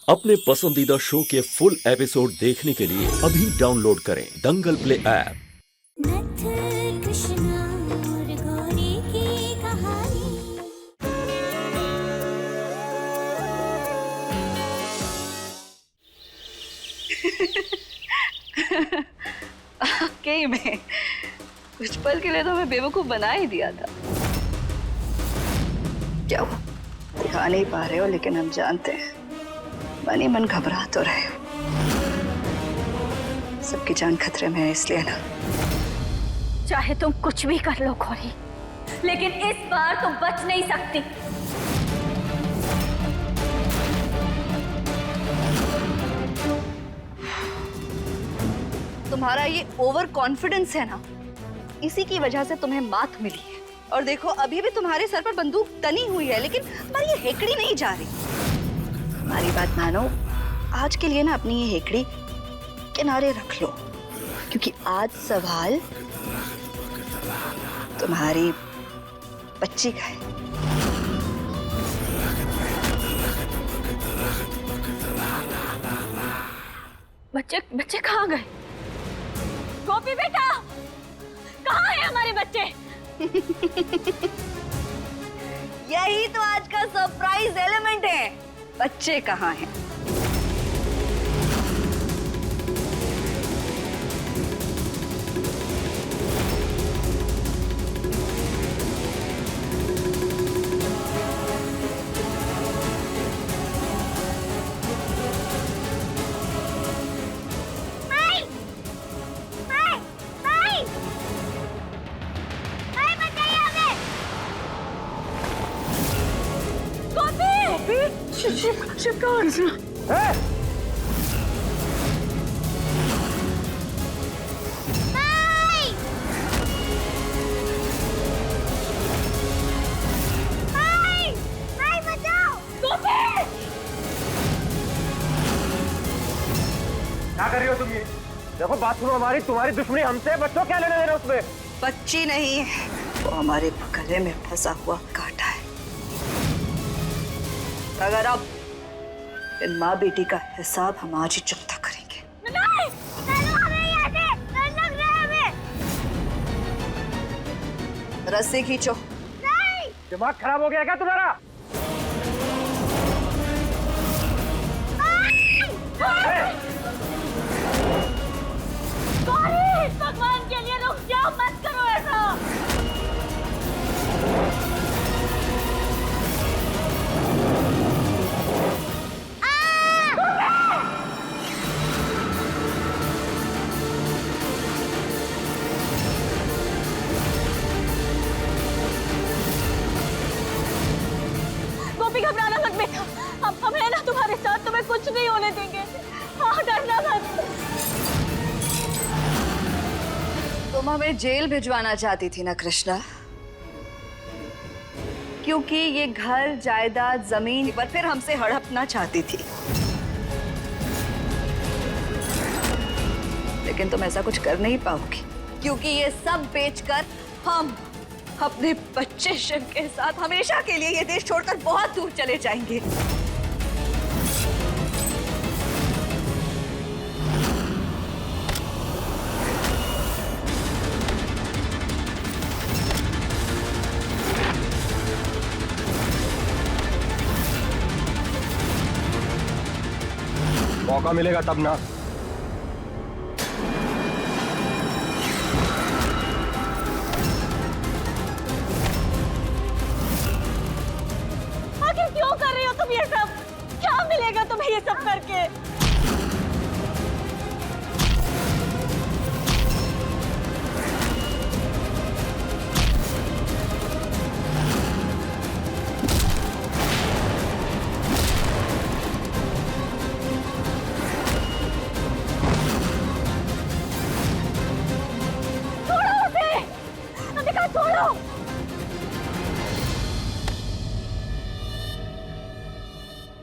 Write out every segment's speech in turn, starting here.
अपने पसंदीदा शो के फुल एपिसोड देखने के लिए अभी डाउनलोड करें दंगल प्ले ऐप। नथ कृष्णा और गौरी की कहानी। वाकई में कुछ पल के लिए तो हमें बेवकूफ बना ही दिया था। क्या हुआ? दिखा नहीं पा रहे हो, लेकिन हम जानते हैं मन ही मन घबरा तो रहे हो। सबकी जान खतरे में है, इसलिए ना। चाहे तुम कुछ भी कर लो गौरी, लेकिन इस बार तुम बच नहीं सकती। तुम्हारा ये ओवर कॉन्फिडेंस है ना, इसी की वजह से तुम्हें मात मिली है। और देखो, अभी भी तुम्हारे सर पर बंदूक तनी हुई है, लेकिन तुम्हारी ये हेकड़ी नहीं जा रही। हमारी बात मानो, आज के लिए ना अपनी ये हेकड़ी किनारे रख लो, क्योंकि आज सवाल तुम्हारी बच्ची का है। बच्चे बच्चे कहाँ गए? गोपी बेटा, कहाँ है हमारे बच्चे? यही तो आज का सरप्राइज एलिमेंट है। बच्चे कहाँ हैं? शिव कौन सा? क्या कर रही हो तुम? ये देखो, बात सुनो हमारी, तुम्हारी दुश्मनी हमसे, बच्चों क्या लेना देना उसमें? बच्ची नहीं है, वो हमारे गले में फंसा हुआ कांटा है। अगर अब इन माँ बेटी का हिसाब हम आज ही चुकता करेंगे। रस्सी खींचो। दिमाग खराब हो गया क्या तुम्हारा? भगवान के लिए रुक जाओ, मत करो ऐसा। गोपी, घबराना मत बेटा, हम है ना तुम्हारे साथ, तुम्हें कुछ नहीं होने देंगे। हाँ, डरना मत। तुम हमें जेल भिजवाना चाहती थी ना कृष्णा, क्योंकि ये घर जायदाद जमीन पर फिर हमसे हड़पना चाहती थी। लेकिन तुम ऐसा कुछ कर नहीं पाओगी, क्योंकि ये सब बेचकर हम अपने बच्चे शिव के साथ हमेशा के लिए ये देश छोड़कर बहुत दूर चले जाएंगे। मौका मिलेगा तब ना। आखिर क्यों कर रही हो तुम ये सब? क्या मिलेगा तुम्हें ये सब करके?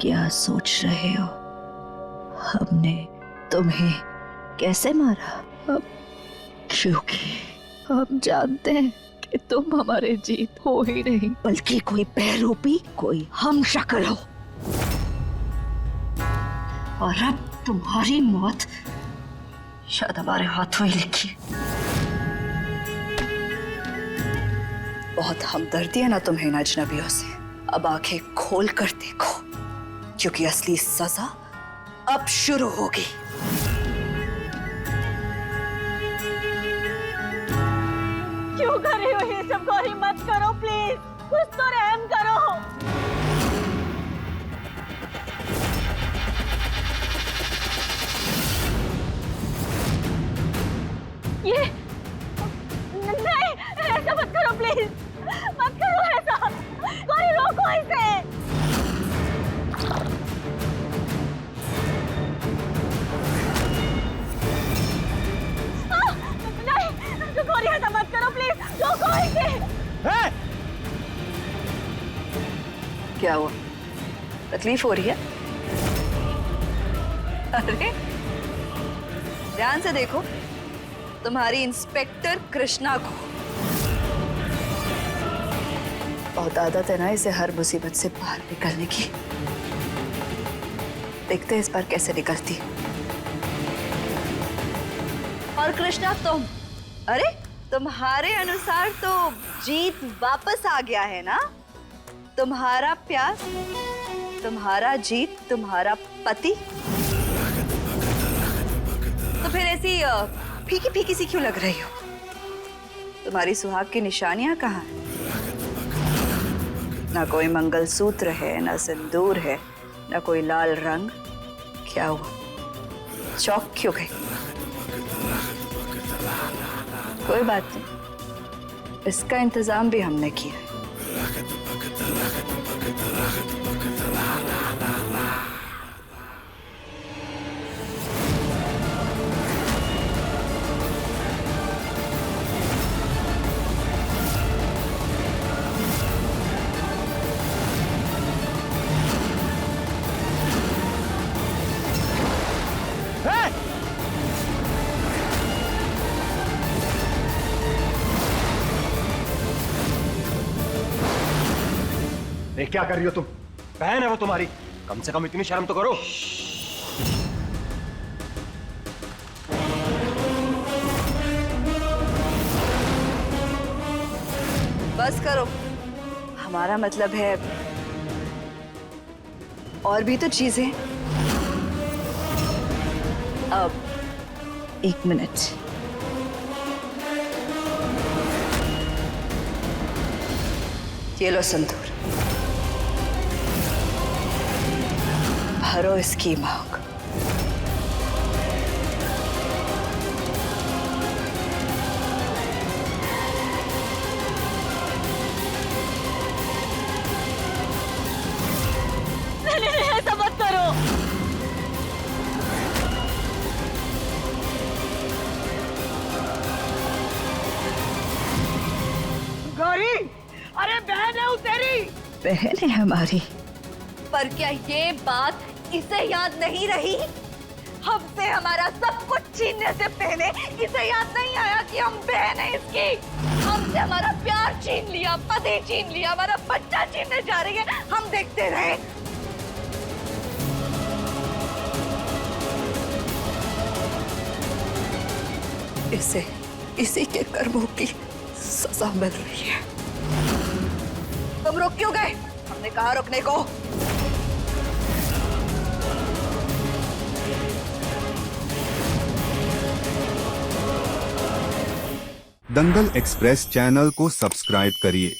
क्या सोच रहे हो? हमने तुम्हें कैसे मारा? क्योंकि हम जानते हैं कि तुम हमारे जीत हो ही नहीं, बल्कि कोई बहरूपी, कोई हम शक्ल हो। और अब तुम्हारी मौत शायद हमारे हाथों ही लिखी है। बहुत हमदर्दी है ना तुम्हें इन अजनबियों से। अब आंखें खोल कर देखो, क्योंकि असली सजा अब शुरू होगी। क्यों कर रही हो ये सब? गौरी मत करो प्लीज, कुछ तो रहम करो। ये नहीं, ऐसा मत करो प्लीज, मत करो ऐसा। गौरी रोको इसे। नहीं, गौरी ऐसा मत करो प्लीज, रोको इसे। क्या हुआ? तकलीफ हो रही है? अरे ध्यान से देखो, तुम्हारी इंस्पेक्टर कृष्णा को बहुत आदत है ना इसे हर मुसीबत से बाहर निकलने की। देखते हैं इस बार कैसे निकलती। और कृष्णा तुम, अरे तुम्हारे अनुसार तो जीत वापस आ गया है ना? तुम्हारा प्यार, तुम्हारा जीत, तुम्हारा पति। तो फिर ऐसी फीकी फीकी सी क्यों लग रही हो? तुम्हारी सुहाग की निशानियां कहाँ हैं? ना कोई मंगलसूत्र है, ना सिंदूर है, ना कोई लाल रंग। क्या हुआ? चौक क्यों गई? कोई बात नहीं, इसका इंतजाम भी हमने किया है। क्या कर रही हो तुम? बहन है वो तुम्हारी, कम से कम इतनी शर्म तो करो। बस करो, हमारा मतलब है और भी तो चीजें। अब 1 मिनट, ये लो संतूर, भरो इसकी मांग। नहीं, ऐसा मत करो। गौरी, अरे बहन है वो तेरी। बहन है हमारी, पर क्या ये बात इसे याद नहीं रही? हमसे हमारा सब कुछ छीनने से पहले इसे याद नहीं आया कि हम बहन हैं इसकी। हमसे हमारा प्यार छीन लिया, पति छीन लिया, हमारा बच्चा छीनने जा रही है, हम देखते रहे। इसे इसी के कर्मों की सजा मिल रही है। तुम रुक क्यों गए? हमने कहा रुकने को। दंगल एक्सप्रेस चैनल को सब्सक्राइब करिए।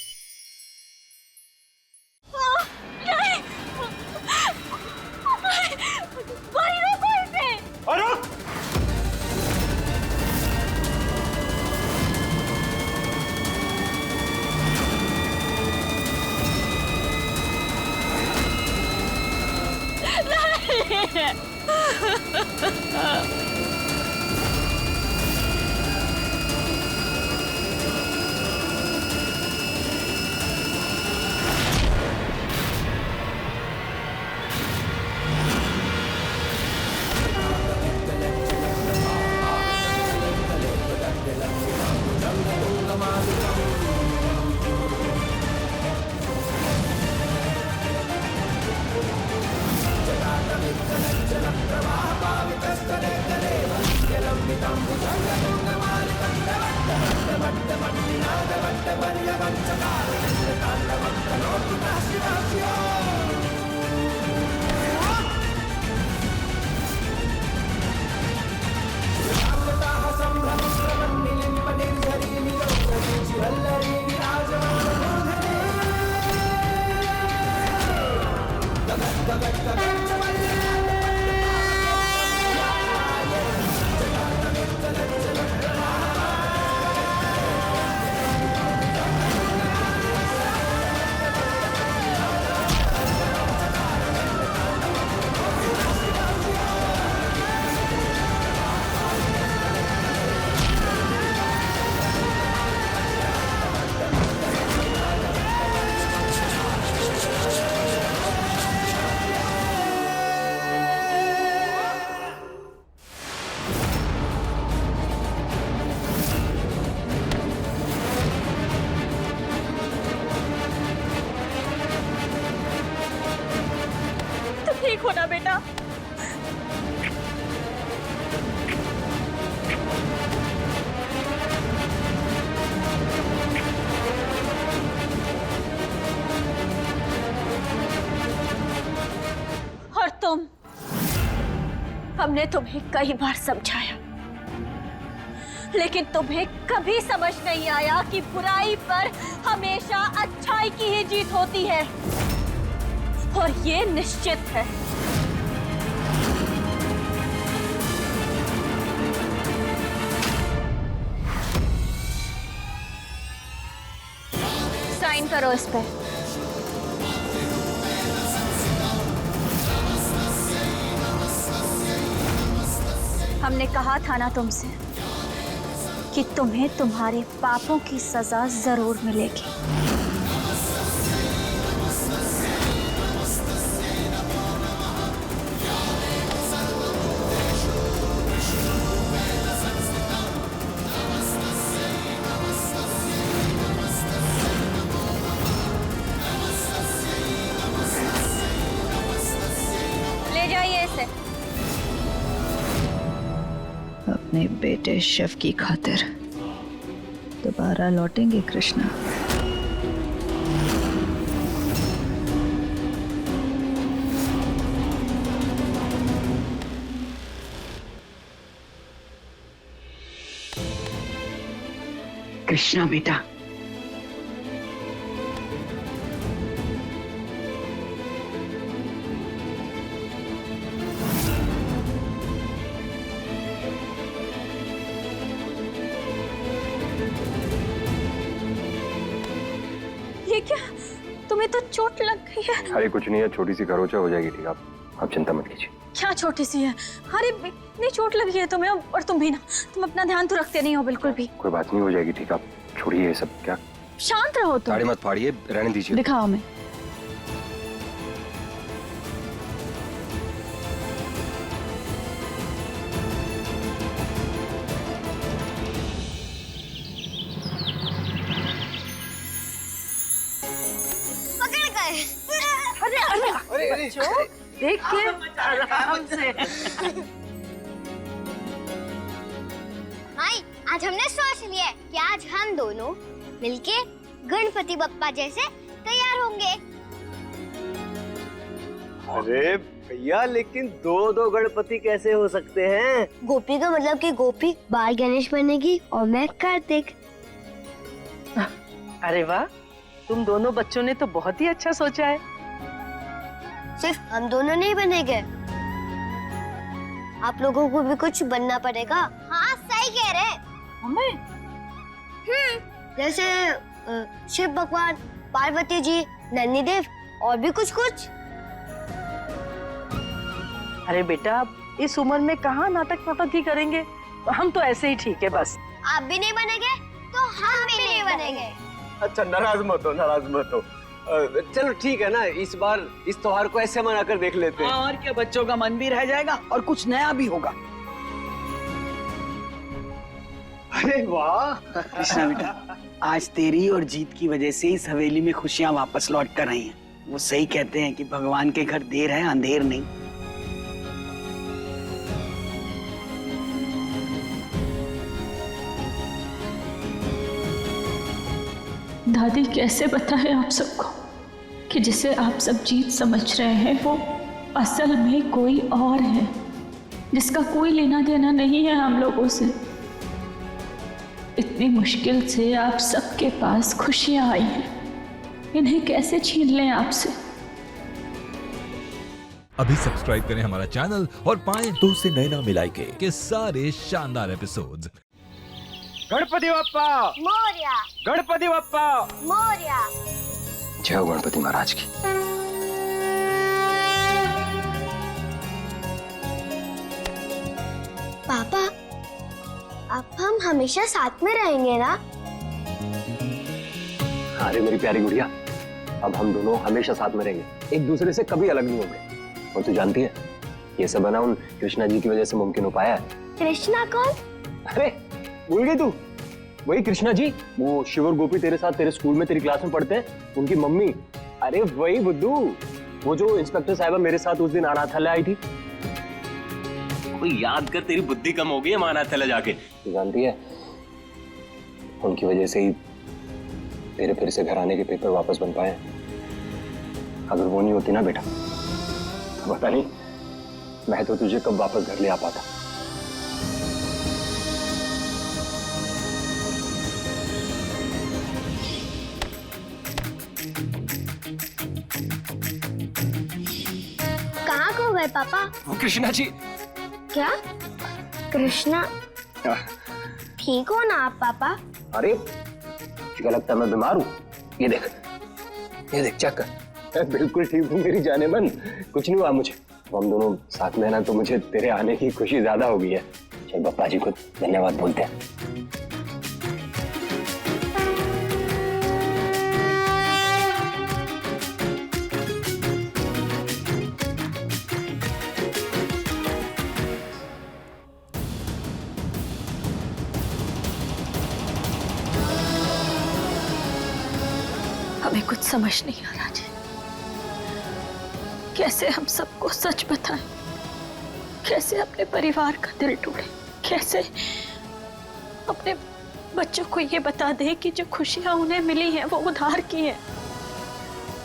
तुम ठीक हो ना बेटा? और तुम, हमने तुम्हें कई बार समझाया, लेकिन तुम्हें कभी समझ नहीं आया कि बुराई पर हमेशा अच्छाई की ही जीत होती है, और ये निश्चित है। साइन करो इस पे। हमने कहा था ना तुमसे कि तुम्हें तुम्हारे पापों की सजा जरूर मिलेगी। ले जाइए इसे। अपने बेटे शिव की खातिर दोबारा लौटेंगे कृष्णा। कृष्णा बेटा, ये क्या, तुम्हें तो चोट लग गई है। अरे कुछ नहीं है, छोटी सी खरोंचा हो जाएगी, ठीक है? आप चिंता मत कीजिए। क्या छोटी सी है? अरे इतनी चोट लगी है तुम्हें, और तुम भी ना, तुम अपना ध्यान तो रखते नहीं हो बिल्कुल भी। कोई बात नहीं, हो जाएगी, ठीक है? आप छोड़िए ये सब। क्या शांत रहो तुम। साड़ी मत फाड़िए, रहने दीजिए। दिखाओ हमें। पकड़ गए। देख के आराम से। भाई, आज हमने सोच लिया है कि आज हम दोनों मिलके गणपति बप्पा जैसे तैयार होंगे। अरे भैया, लेकिन दो दो गणपति कैसे हो सकते हैं? गोपी का मतलब कि गोपी बाल गणेश बनेगी और मैं कार्तिक। अरे वाह, तुम दोनों बच्चों ने तो बहुत ही अच्छा सोचा है। सिर्फ हम दोनों नहीं बनेंगे, आप लोगों को भी कुछ बनना पड़ेगा। हाँ सही कह रहे। हमें? जैसे शिव भगवान, पार्वती जी, नंदी देव और भी कुछ कुछ। अरे बेटा, इस उम्र में कहाँ नाटक नाटक ही करेंगे, हम तो ऐसे ही ठीक है बस। आप भी नहीं बनेंगे तो हम भी नहीं बनेंगे। अच्छा, नाराज मत हो, नाराज मत हो। चलो ठीक है ना, इस बार इस त्योहार को ऐसे मना कर देख लेते हैं। और क्या, बच्चों का मन भी रह जाएगा और कुछ नया भी होगा। अरे वाह कृष्णा बेटा, आज तेरी और जीत की वजह से इस हवेली में खुशियां वापस लौट कर आई हैं। वो सही कहते हैं कि भगवान के घर देर है, अंधेर नहीं। दादी कैसे बताएं आप सबको कि जिसे आप सब जीत समझ रहे हैं वो असल में कोई और है, जिसका कोई लेना देना नहीं है हम लोगों से। इतनी मुश्किल से आप सबके पास खुशियां आई हैं, इन्हें कैसे छीन लें आपसे। अभी सब्सक्राइब करें हमारा चैनल और पाएं तुझसे नैना मिलाई के सारे शानदार एपिसोड्स। गणपति बप्पा मोरया, गणपति बप्पा मोरया। जय हो गणपति महाराज की। पापा, अब हम हमेशा साथ में रहेंगे ना? अरे मेरी प्यारी गुड़िया, अब हम दोनों हमेशा साथ में रहेंगे, एक दूसरे से कभी अलग नहीं होंगे। और तू जानती है ये सब है ना उन कृष्णा जी की वजह से मुमकिन हो पाया है। कृष्णा कौन? अरे भूल गई तू? वही कृष्णा जी, वो शिव और गोपी तेरे साथ तेरे स्कूल में तेरी क्लास में पढ़ते हैं, उनकी मम्मी। अरे वही बुद्धू, वो जो इंस्पेक्टर साहिबा मेरे साथ उस दिन अनाथालय आई थी। याद कर, तेरी बुद्धि कम हो गई है अनाथालय जाके। तू जानती है उनकी वजह से ही तेरे फिर से घर आने के पेपर वापस बन पाए। अगर वो नहीं होती ना बेटा, तो पता नहीं मैं तो तुझे कब वापस घर ले आ पाता। कहाँ खो गए पापा? वो कृष्णा जी। क्या कृष्णा? ठीक हो ना आप पापा? अरे क्या लगता है मैं बीमार हूँ? ये देख चेक कर, बिल्कुल ठीक हूँ मेरी जाने मन, कुछ नहीं हुआ मुझे। हम दोनों साथ में है ना, तो मुझे तेरे आने की खुशी ज्यादा हो गई है। चल बप्पा जी को धन्यवाद बोलते हैं। हमें कुछ समझ नहीं आ रहा जी, कैसे हम सबको सच बताएं, कैसे अपने परिवार का दिल टूटे, कैसे अपने बच्चों को ये बता दे कि जो खुशियां उन्हें मिली हैं वो उधार की हैं,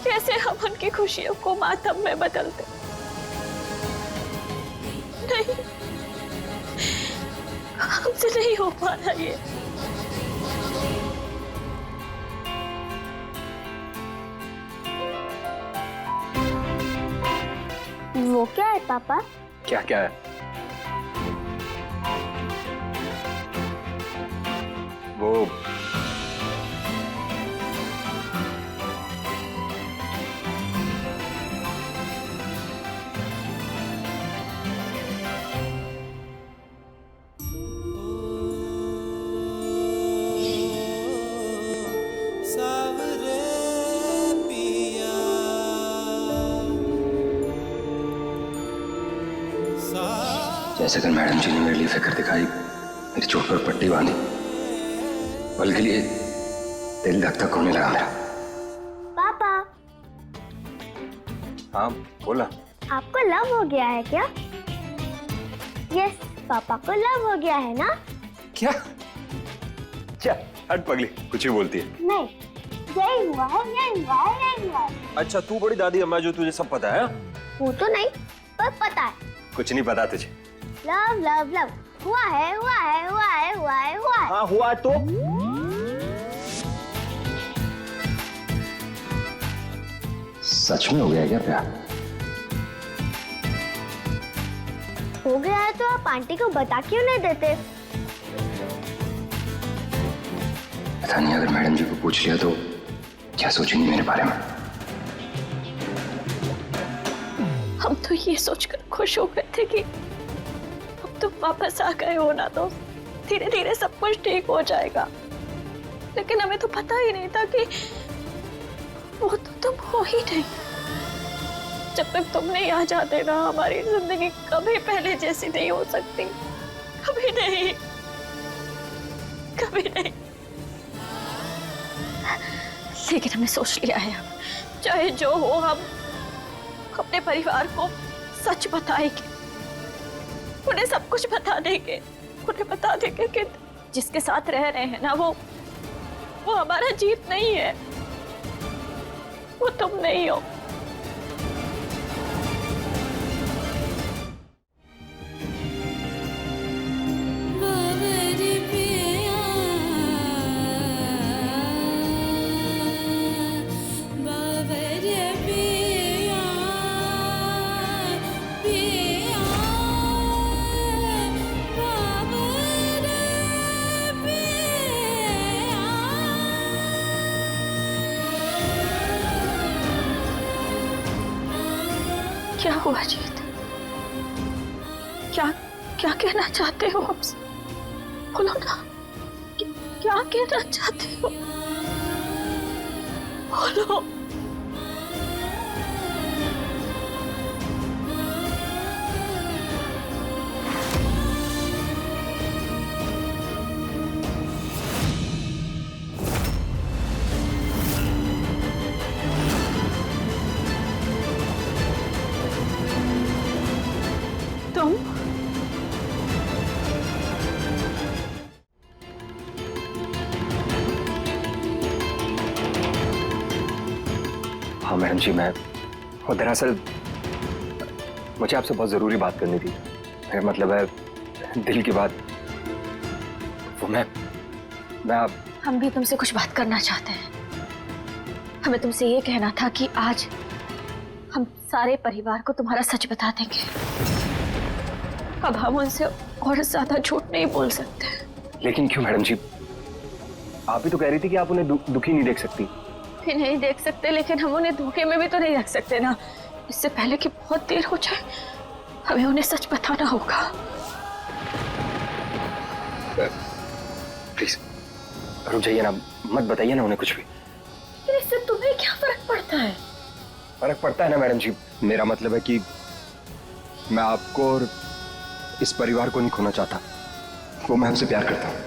कैसे हम उनकी खुशियों को मातम में बदल दें। नहीं, हमसे नहीं हो पा रहा ये। वो क्या है पापा? क्या है? वो जैसे कल मैडम जी ने मेरे लिए फिक्र दिखाई, मेरी चोट पर पट्टी बांधी, पल के लिए दिल धक धक होने लगा मेरा। पापा, हाँ बोला। आपको लव हो गया है क्या? यस, पापा को लव हो गया है ना? क्या? हट पगली, कुछ ही बोलती है। नहीं, यही हुआ है, यही हुआ है, यही हुआ है। अच्छा तू बड़ी दादी अम्मा जो तुझे सब पता है? वो तो नहीं, पर पता है। कुछ नहीं पता तुझे। लव लव लव हुआ है, हुआ है, हुआ है, हुआ है, हुआ है। हाँ हुआ तो? सच में हो गया क्या प्यार? हो गया है तो आप आंटी को बता क्यों नहीं देते? पता नहीं, अगर मैडम जी को पूछ लिया तो क्या सोचेंगी मेरे बारे में। हम तो ये सोचकर खुश हो गए थे कि अब तुम वापस आ गए हो ना, तो धीरे धीरे सब कुछ ठीक हो जाएगा। लेकिन हमें तो पता ही नहीं था कि वो तो तुम हो ही नहीं। जब तक तुम नहीं आ जाते ना, हमारी जिंदगी कभी पहले जैसी नहीं हो सकती, कभी नहीं, कभी नहीं। लेकिन हमने सोच लिया है, चाहे जो हो हम अपने परिवार को सच बताएंगे, उन्हें सब कुछ बता देंगे, उन्हें बता देंगे कि जिसके साथ रह रहे हैं ना वो वो हमारा जीत नहीं है, वो तुम नहीं हो। क्या हुआ जीत? क्या क्या कहना चाहते हो हमसे? बोलो ना, क्या कहना चाहते हो? बोलो। तुम हाँ मैडम जी, मैं वो दरअसल मुझे आपसे बहुत जरूरी बात करनी थी। मेरा मतलब है दिल की बात। वो मैं आप हम भी तुमसे कुछ बात करना चाहते हैं। हमें तुमसे ये कहना था कि आज हम सारे परिवार को तुम्हारा सच बता देंगे। अब हम उनसे और ज्यादा झूठ नहीं बोल सकते। लेकिन क्यों मैडम जी? आप भी तो कह रही थी कि आप उन्हें दुखी नहीं देख सकती। भी नहीं देख सकते, लेकिन हम उन्हें धोखे में भी तो नहीं रख सकते ना। इससे पहले कि बहुत देर हो जाए, हमें उन्हें सच बताना होगा। प्लीज रुक जाइए ना, मत बताइए ना उन्हें कुछ भी। इससे तुम्हें क्या फर्क पड़ता है? फर्क पड़ता है ना मैडम जी। मेरा मतलब है कि मैं आपको और इस परिवार को नहीं खोना चाहता। वो मैं हमसे प्यार करता हूँ।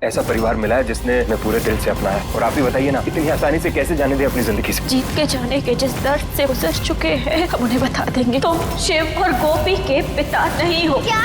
ऐसा परिवार मिला है जिसने मैं पूरे दिल से अपनाया। और आप ही बताइए ना, इतनी आसानी से कैसे जाने दे अपनी जिंदगी से? जीत के जाने के जिस दर्द से गुजर चुके हैं, हम उन्हें बता देंगे। तुम शिव और गोपी के पिता नहीं हो। क्या?